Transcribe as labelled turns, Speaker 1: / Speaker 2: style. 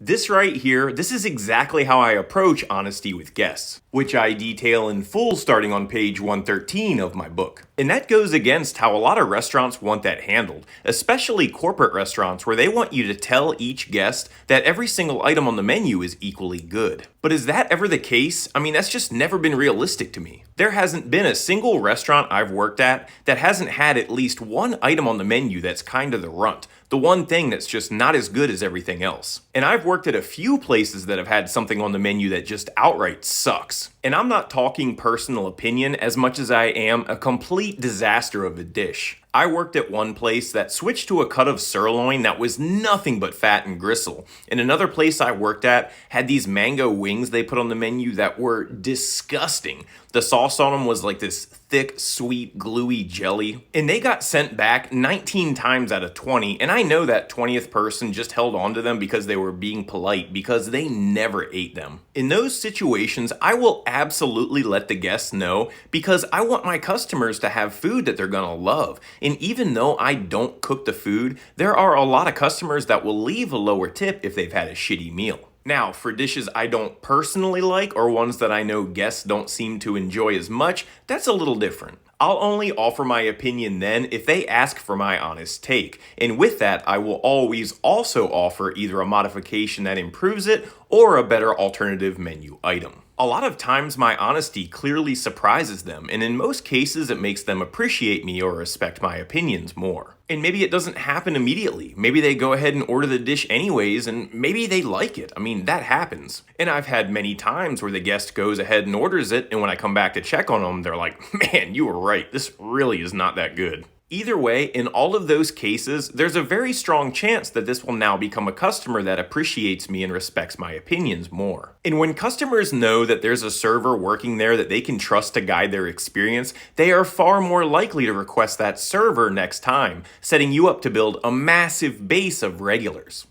Speaker 1: This right here, this is exactly how I approach honesty with guests, which I detail in full starting on page 113 of my book. And that goes against how a lot of restaurants want that handled, especially corporate restaurants where they want you to tell each guest that every single item on the menu is equally good. But is that ever the case? I mean, that's just never been realistic to me. There hasn't been a single restaurant I've worked at that hasn't had at least one item on the menu that's kind of the runt, the one thing that's just not as good as everything else. And I've worked at a few places that have had something on the menu that just outright sucks. And I'm not talking personal opinion as much as I am a complete disaster of a dish. I worked at one place that switched to a cut of sirloin that was nothing but fat and gristle. And another place I worked at had these mango wings they put on the menu that were disgusting. The sauce on them was like this thick, sweet, gluey jelly. And they got sent back 19 times out of 20. And I know that 20th person just held on to them because they were being polite because they never ate them. In those situations, I will absolutely let the guests know because I want my customers to have food that they're gonna love. And even though I don't cook the food, there are a lot of customers that will leave a lower tip if they've had a shitty meal. Now, for dishes I don't personally like or ones that I know guests don't seem to enjoy as much, that's a little different. I'll only offer my opinion then if they ask for my honest take, and with that I will always also offer either a modification that improves it or a better alternative menu item. A lot of times my honesty clearly surprises them, and in most cases it makes them appreciate me or respect my opinions more. And maybe it doesn't happen immediately. Maybe they go ahead and order the dish anyways, and maybe they like it. I mean, that happens. And I've had many times where the guest goes ahead and orders it, and when I come back to check on them, they're like, man, you were right, this really is not that good. Either way, in all of those cases, there's a very strong chance that this will now become a customer that appreciates me and respects my opinions more. And when customers know that there's a server working there that they can trust to guide their experience, they are far more likely to request that server next time, setting you up to build a massive base of regulars.